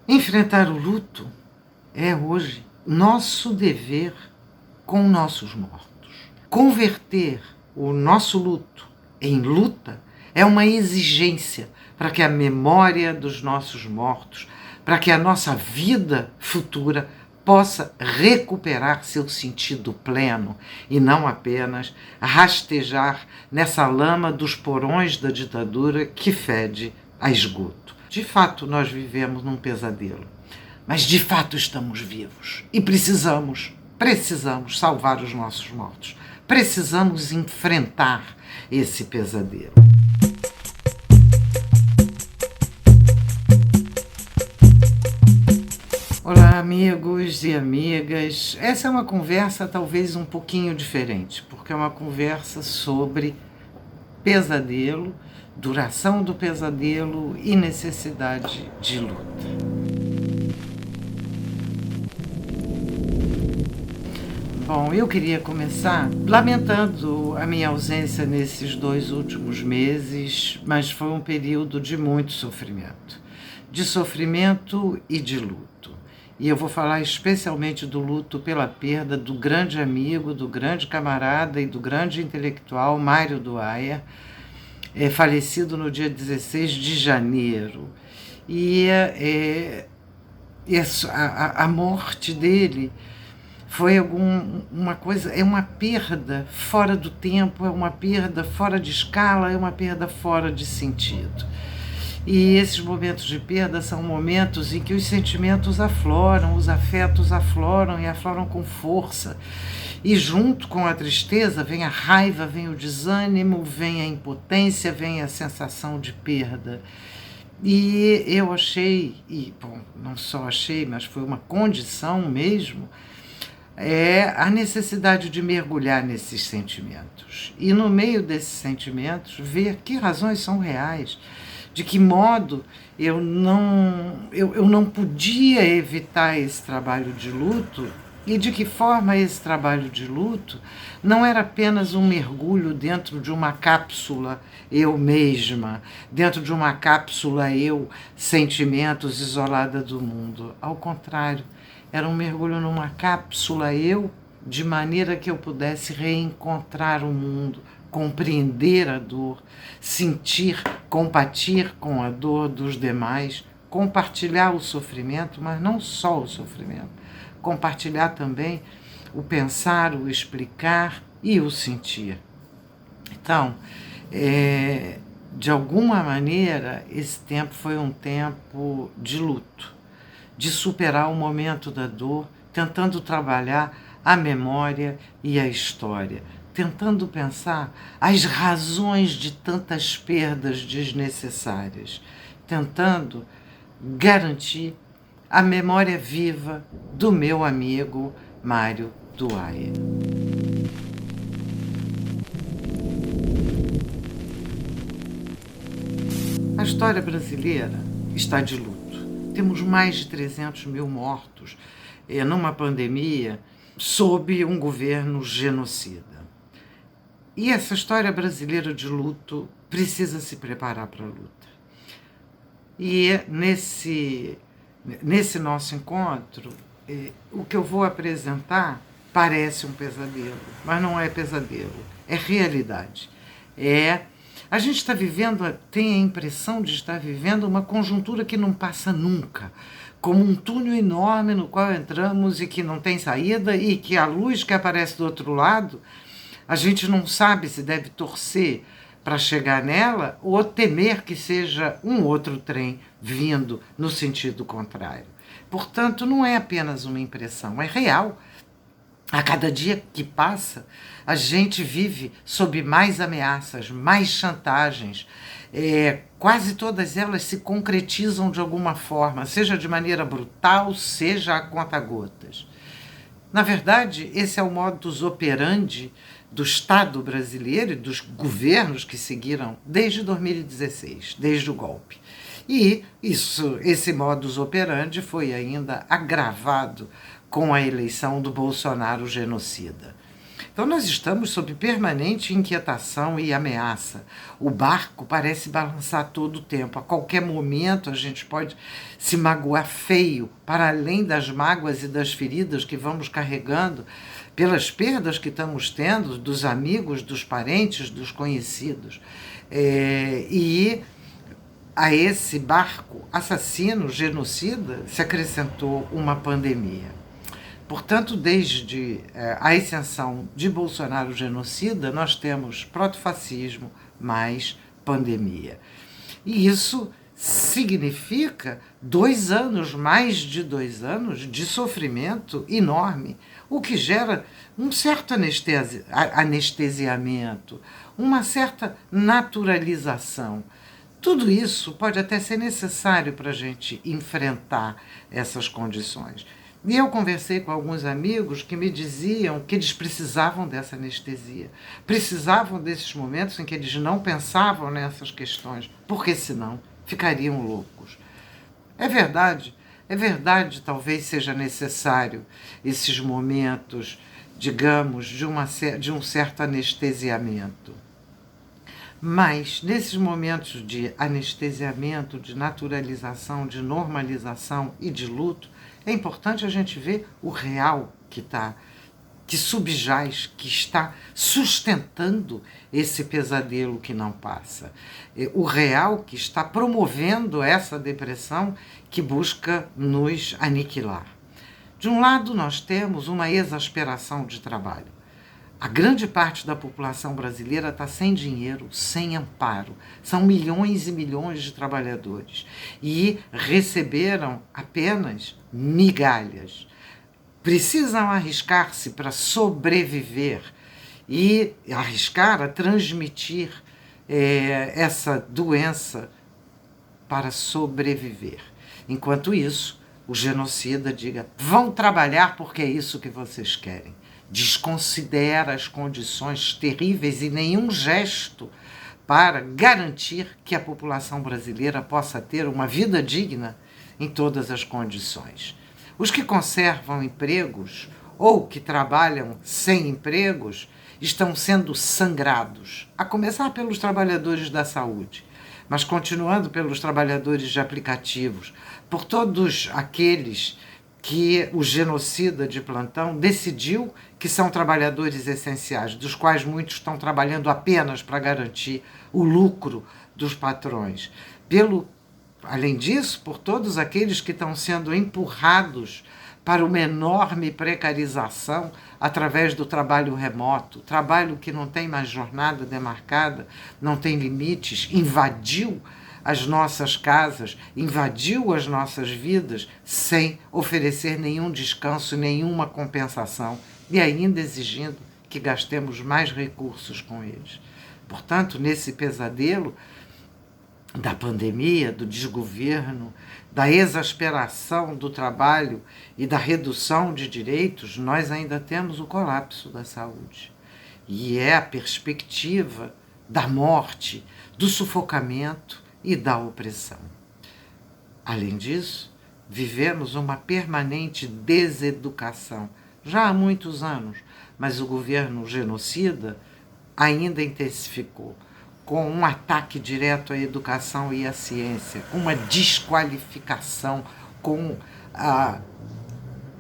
Enfrentar o luto é hoje nosso dever com nossos mortos. Converter o nosso luto em luta é uma exigência para que a memória dos nossos mortos, para que a nossa vida futura possa recuperar seu sentido pleno e não apenas rastejar nessa lama dos porões da ditadura que fede a esgoto. De fato, nós vivemos num pesadelo, mas de fato estamos vivos e precisamos salvar os nossos mortos. Precisamos enfrentar esse pesadelo. Olá, amigos e amigas. Essa é uma conversa talvez um pouquinho diferente, porque é uma conversa sobre pesadelo, duração do pesadelo e necessidade de luta. Bom, eu queria começar lamentando a minha ausência nesses 2 últimos meses, mas foi um período de muito sofrimento e de luto. E eu vou falar especialmente do luto pela perda do grande amigo, do grande camarada e do grande intelectual Mário Duaia, falecido no dia 16 de janeiro. E a morte dele foi uma coisa, é uma perda fora do tempo, é uma perda fora de escala, é uma perda fora de sentido. E esses momentos de perda são momentos em que os sentimentos afloram, os afetos afloram e afloram com força. E junto com a tristeza vem a raiva, vem o desânimo, vem a impotência, vem a sensação de perda. E eu achei, e bom, não só achei, mas foi uma condição mesmo, a necessidade de mergulhar nesses sentimentos. E no meio desses sentimentos, ver que razões são reais, de que modo eu não podia evitar esse trabalho de luto e de que forma esse trabalho de luto não era apenas um mergulho dentro de uma cápsula eu mesma, dentro de uma cápsula eu, sentimentos, isolada do mundo. Ao contrário, era um mergulho numa cápsula eu, de maneira que eu pudesse reencontrar o mundo, compreender a dor, sentir, compatir com a dor dos demais, compartilhar o sofrimento, mas não só o sofrimento, compartilhar também o pensar, o explicar e o sentir. Então, de alguma maneira, esse tempo foi um tempo de luto, de superar o momento da dor, tentando trabalhar a memória e a história, tentando pensar as razões de tantas perdas desnecessárias, tentando garantir a memória viva do meu amigo Mário Duaia. A história brasileira está de luto. Temos mais de 300 mil mortos numa pandemia sob um governo genocida. E essa história brasileira de luto precisa se preparar para a luta. E nesse nosso encontro, o que eu vou apresentar parece um pesadelo, mas não é pesadelo, é realidade. A gente está vivendo, tem a impressão de estar vivendo uma conjuntura que não passa nunca, como um túnel enorme no qual entramos e que não tem saída e que a luz que aparece do outro lado, a gente não sabe se deve torcer para chegar nela ou temer que seja um outro trem vindo no sentido contrário. Portanto, não é apenas uma impressão, é real. A cada dia que passa, a gente vive sob mais ameaças, mais chantagens. Quase todas elas se concretizam de alguma forma, seja de maneira brutal, seja a conta-gotas. Na verdade, esse é o modus operandi do Estado brasileiro e dos governos que seguiram desde 2016, desde o golpe. E esse modus operandi foi ainda agravado com a eleição do Bolsonaro genocida. Então, nós estamos sob permanente inquietação e ameaça. O barco parece balançar todo o tempo. A qualquer momento, a gente pode se magoar feio, para além das mágoas e das feridas que vamos carregando, pelas perdas que estamos tendo dos amigos, dos parentes, dos conhecidos. E a esse barco assassino, genocida, se acrescentou uma pandemia. Portanto, desde a ascensão de Bolsonaro genocida, nós temos protofascismo mais pandemia. E isso significa 2 anos, mais de 2 anos, de sofrimento enorme, o que gera um certo anestesiamento, uma certa naturalização. Tudo isso pode até ser necessário para a gente enfrentar essas condições. E eu conversei com alguns amigos que me diziam que eles precisavam dessa anestesia, precisavam desses momentos em que eles não pensavam nessas questões, porque senão ficariam loucos. É verdade, talvez seja necessário esses momentos, digamos, de um certo anestesiamento. Mas, nesses momentos de anestesiamento, de naturalização, de normalização e de luto, é importante a gente ver o real que subjaz, que está sustentando esse pesadelo que não passa. O real que está promovendo essa depressão que busca nos aniquilar. De um lado, nós temos uma exasperação de trabalho. A grande parte da população brasileira está sem dinheiro, sem amparo. São milhões e milhões de trabalhadores. E receberam apenas migalhas. Precisam arriscar-se para sobreviver e arriscar a transmitir essa doença para sobreviver. Enquanto isso, o genocida diga: vão trabalhar porque é isso que vocês querem. Desconsidera as condições terríveis e nenhum gesto para garantir que a população brasileira possa ter uma vida digna em todas as condições. Os que conservam empregos ou que trabalham sem empregos estão sendo sangrados, a começar pelos trabalhadores da saúde, mas continuando pelos trabalhadores de aplicativos, por todos aqueles que o genocida de plantão decidiu que são trabalhadores essenciais, dos quais muitos estão trabalhando apenas para garantir o lucro dos patrões. Além disso, por todos aqueles que estão sendo empurrados para uma enorme precarização através do trabalho remoto, trabalho que não tem mais jornada demarcada, não tem limites, invadiu as nossas casas, invadiu as nossas vidas sem oferecer nenhum descanso, nenhuma compensação e ainda exigindo que gastemos mais recursos com eles. Portanto, nesse pesadelo da pandemia, do desgoverno, da exasperação do trabalho e da redução de direitos, nós ainda temos o colapso da saúde. E é a perspectiva da morte, do sufocamento e da opressão. Além disso, vivemos uma permanente deseducação, já há muitos anos, mas o governo genocida ainda intensificou, com um ataque direto à educação e à ciência, com uma desqualificação, com a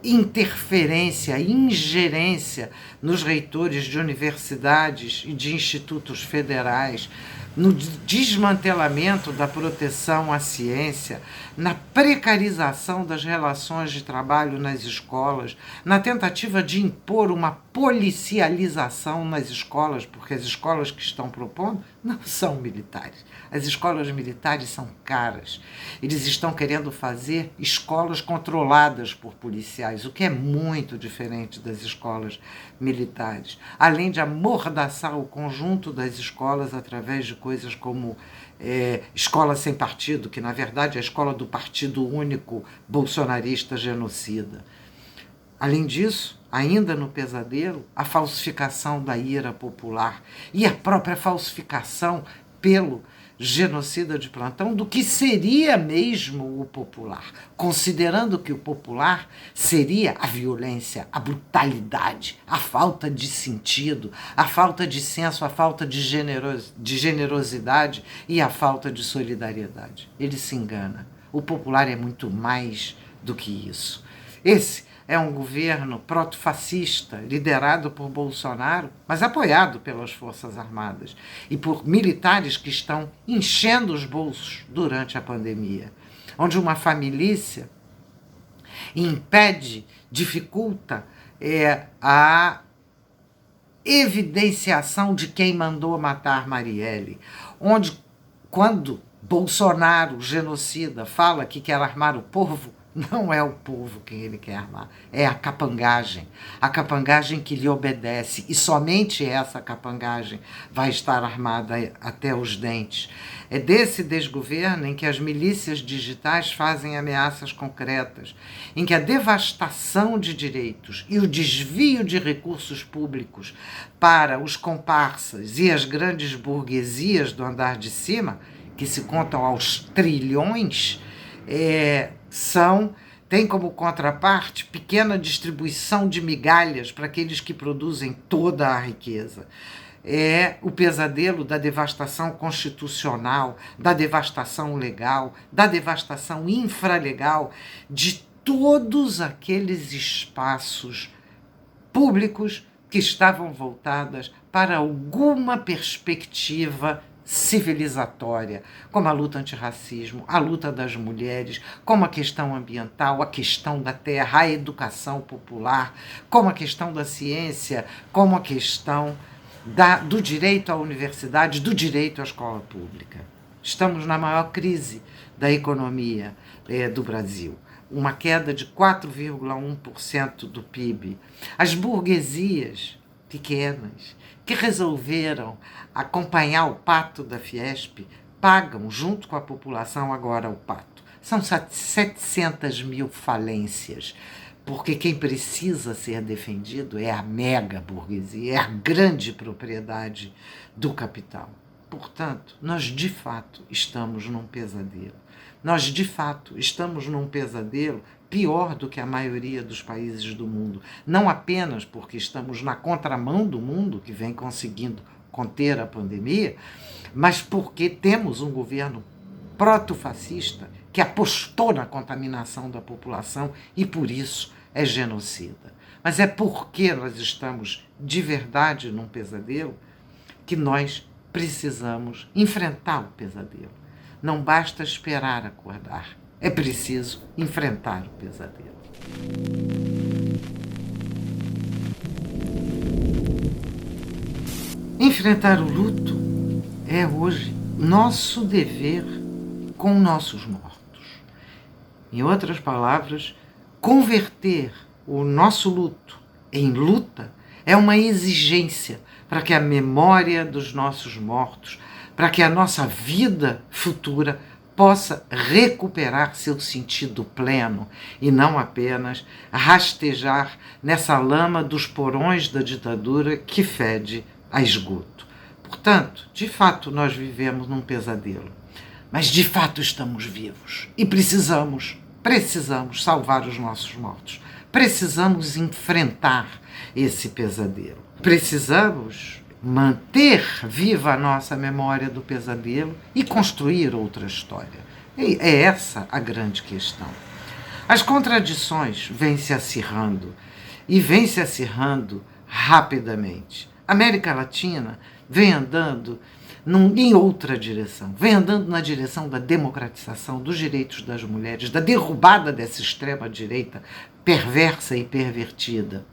interferência, ingerência nos reitores de universidades e de institutos federais, no desmantelamento da proteção à ciência, na precarização das relações de trabalho nas escolas, na tentativa de impor uma policialização nas escolas, porque as escolas que estão propondo não são militares. As escolas militares são caras. Eles estão querendo fazer escolas controladas por policiais, o que é muito diferente das escolas militares. Além de amordaçar o conjunto das escolas através de coisas como escola sem partido, que na verdade é a escola do partido único bolsonarista genocida. Além disso, ainda no pesadelo, a falsificação da ira popular e a própria falsificação pelo genocida de plantão do que seria mesmo o popular, considerando que o popular seria a violência, a brutalidade, a falta de sentido, a falta de senso, a falta de generosidade e a falta de solidariedade. Ele se engana. O popular é muito mais do que isso. Esse é um governo proto-fascista, liderado por Bolsonaro, mas apoiado pelas Forças Armadas e por militares que estão enchendo os bolsos durante a pandemia, onde uma família impede, dificulta a evidenciação de quem mandou matar Marielle, onde, quando Bolsonaro, genocida, fala que quer armar o povo, não é o povo quem ele quer armar, é a capangagem que lhe obedece, e somente essa capangagem vai estar armada até os dentes. É desse desgoverno em que as milícias digitais fazem ameaças concretas, em que a devastação de direitos e o desvio de recursos públicos para os comparsas e as grandes burguesias do andar de cima, que se contam aos trilhões, tem como contraparte pequena distribuição de migalhas para aqueles que produzem toda a riqueza. É o pesadelo da devastação constitucional, da devastação legal, da devastação infralegal de todos aqueles espaços públicos que estavam voltadas para alguma perspectiva civilizatória, como a luta antirracismo, a luta das mulheres, como a questão ambiental, a questão da terra, a educação popular, como a questão da ciência, como a questão do direito à universidade, do direito à escola pública. Estamos na maior crise da economia do Brasil. Uma queda de 4,1% do PIB. As burguesias pequenas que resolveram acompanhar o pato da Fiesp pagam, junto com a população, agora o pato. São 700 mil falências, porque quem precisa ser defendido é a mega burguesia, é a grande propriedade do capital. Portanto, nós de fato estamos num pesadelo. Nós de fato estamos num pesadelo pior do que a maioria dos países do mundo. Não apenas porque estamos na contramão do mundo, que vem conseguindo conter a pandemia, mas porque temos um governo proto-fascista que apostou na contaminação da população e, por isso, é genocida. Mas é porque nós estamos de verdade num pesadelo que nós precisamos enfrentar o pesadelo. Não basta esperar acordar, é preciso enfrentar o pesadelo. Enfrentar o luto é hoje nosso dever com nossos mortos. Em outras palavras, converter o nosso luto em luta é uma exigência para que a memória dos nossos mortos, para que a nossa vida futura possa recuperar seu sentido pleno e não apenas rastejar nessa lama dos porões da ditadura que fede a esgoto. Portanto, de fato, nós vivemos num pesadelo, mas de fato estamos vivos e precisamos salvar os nossos mortos. Precisamos enfrentar esse pesadelo. Precisamos manter viva a nossa memória do pesadelo e construir outra história. E é essa a grande questão. As contradições vêm se acirrando e vêm se acirrando rapidamente. A América Latina vem andando em outra direção, vem andando na direção da democratização dos direitos das mulheres, da derrubada dessa extrema-direita perversa e pervertida.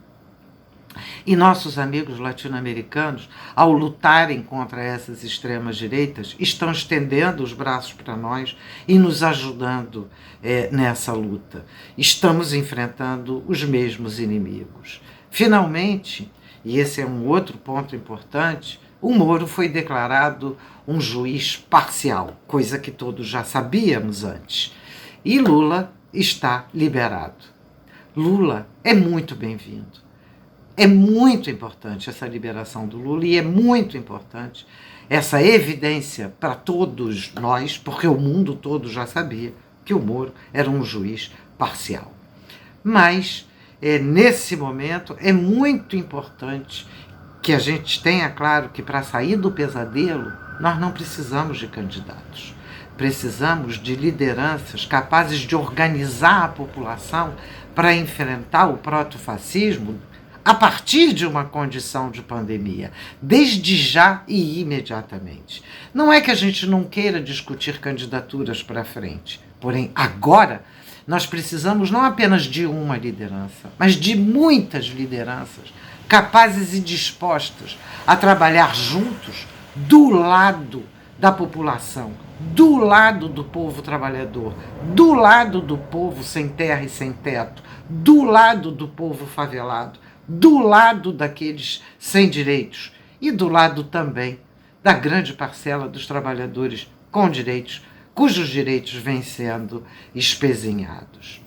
E nossos amigos latino-americanos, ao lutarem contra essas extremas-direitas, estão estendendo os braços para nós e nos ajudando nessa luta. Estamos enfrentando os mesmos inimigos. Finalmente, e esse é um outro ponto importante, o Moro foi declarado um juiz parcial, coisa que todos já sabíamos antes. E Lula está liberado. Lula é muito bem-vindo. É muito importante essa liberação do Lula e é muito importante essa evidência para todos nós, porque o mundo todo já sabia que o Moro era um juiz parcial. Mas, nesse momento, é muito importante que a gente tenha claro que para sair do pesadelo, nós não precisamos de candidatos. Precisamos de lideranças capazes de organizar a população para enfrentar o protofascismo a partir de uma condição de pandemia, desde já e imediatamente. Não é que a gente não queira discutir candidaturas para frente, porém, agora, nós precisamos não apenas de uma liderança, mas de muitas lideranças capazes e dispostas a trabalhar juntos do lado da população, do lado do povo trabalhador, do lado do povo sem terra e sem teto, do lado do povo favelado, do lado daqueles sem direitos e do lado também da grande parcela dos trabalhadores com direitos, cujos direitos vêm sendo espezinhados.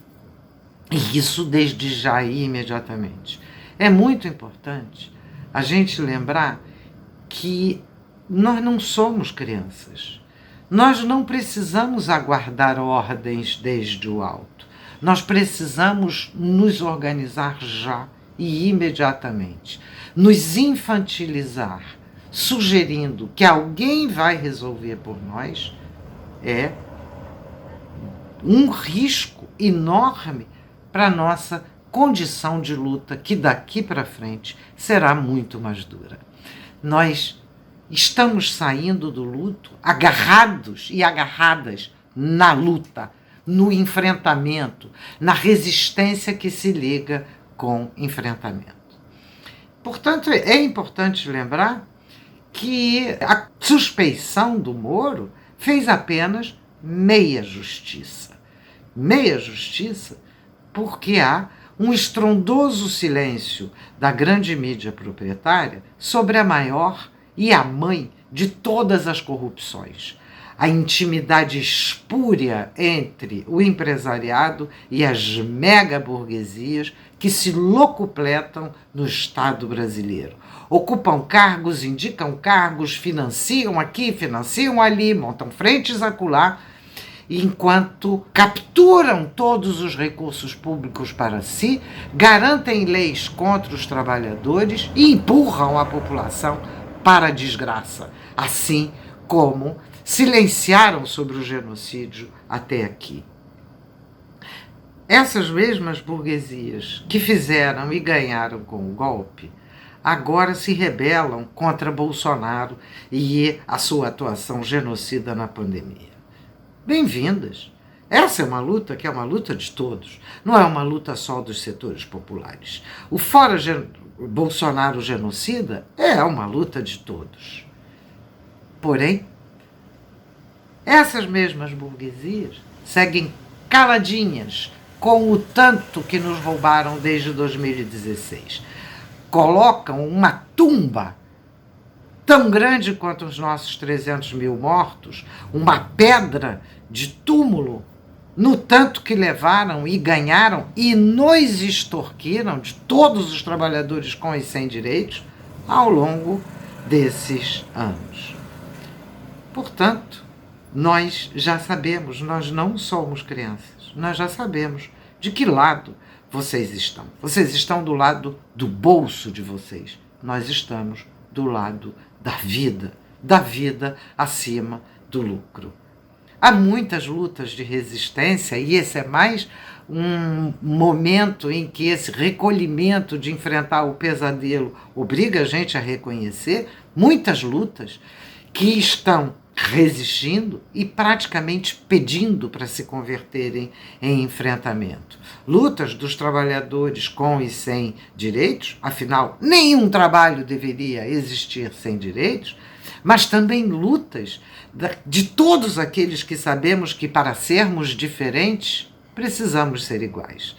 E isso desde já e imediatamente. É muito importante a gente lembrar que nós não somos crianças. Nós não precisamos aguardar ordens desde o alto. Nós precisamos nos organizar já e imediatamente. Nos infantilizar, sugerindo que alguém vai resolver por nós, é um risco enorme para a nossa condição de luta, que daqui para frente será muito mais dura. Nós estamos saindo do luto agarrados e agarradas na luta, no enfrentamento, na resistência que se liga com enfrentamento. Portanto, é importante lembrar que a suspeição do Moro fez apenas meia justiça. Meia justiça porque há um estrondoso silêncio da grande mídia proprietária sobre a maior e a mãe de todas as corrupções. A intimidade espúria entre o empresariado e as mega-burguesias que se locupletam no Estado brasileiro. Ocupam cargos, indicam cargos, financiam aqui, financiam ali, montam frentes acolá, enquanto capturam todos os recursos públicos para si, garantem leis contra os trabalhadores e empurram a população para a desgraça, assim como silenciaram sobre o genocídio até aqui. Essas mesmas burguesias que fizeram e ganharam com o golpe, agora se rebelam contra Bolsonaro e a sua atuação genocida na pandemia. Bem-vindas! Essa é uma luta que é uma luta de todos, não é uma luta só dos setores populares. O fora Bolsonaro genocida é uma luta de todos. Porém, essas mesmas burguesias seguem caladinhas com o tanto que nos roubaram desde 2016. Colocam uma tumba tão grande quanto os nossos 300 mil mortos, uma pedra de túmulo no tanto que levaram e ganharam e nos extorquiram de todos os trabalhadores com e sem direitos ao longo desses anos. Portanto, nós já sabemos, nós não somos crianças, nós já sabemos de que lado vocês estão. Vocês estão do lado do bolso de vocês, nós estamos do lado da vida acima do lucro. Há muitas lutas de resistência e esse é mais um momento em que esse recolhimento de enfrentar o pesadelo obriga a gente a reconhecer muitas lutas que estão resistindo e praticamente pedindo para se converterem em enfrentamento. Lutas dos trabalhadores com e sem direitos, afinal, nenhum trabalho deveria existir sem direitos, mas também lutas de todos aqueles que sabemos que para sermos diferentes precisamos ser iguais.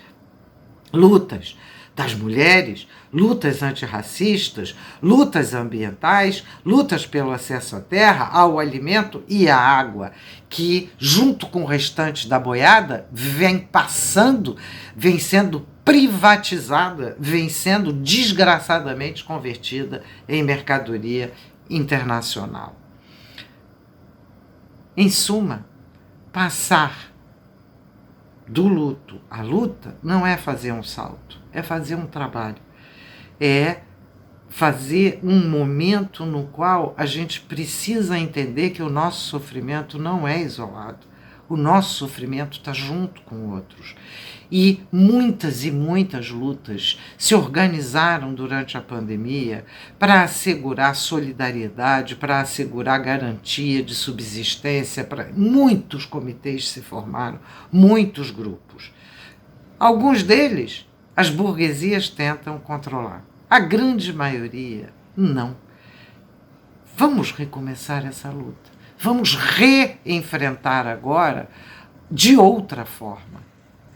Lutas das mulheres, lutas antirracistas, lutas ambientais, lutas pelo acesso à terra, ao alimento e à água, que, junto com o restante da boiada, vem sendo privatizada, vem sendo desgraçadamente convertida em mercadoria internacional. Em suma, passar do luto à luta não é fazer um salto, é fazer um trabalho, é fazer um momento no qual a gente precisa entender que o nosso sofrimento não é isolado, o nosso sofrimento está junto com outros. E muitas lutas se organizaram durante a pandemia para assegurar solidariedade, para assegurar garantia de subsistência. Muitos comitês se formaram, muitos grupos. Alguns deles as burguesias tentam controlar. A grande maioria, não. Vamos recomeçar essa luta. Vamos reenfrentar agora de outra forma,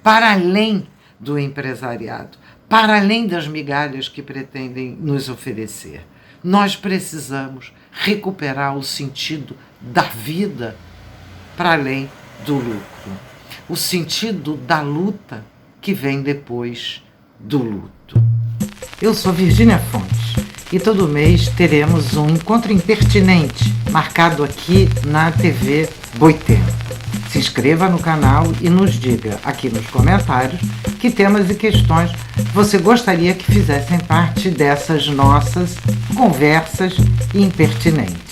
para além do empresariado, para além das migalhas que pretendem nos oferecer. Nós precisamos recuperar o sentido da vida para além do lucro. O sentido da luta que vem depois do luto. Eu sou Virgínia Fontes e todo mês teremos um encontro impertinente marcado aqui na TV Boitempo. Se inscreva no canal e nos diga aqui nos comentários que temas e questões você gostaria que fizessem parte dessas nossas conversas impertinentes.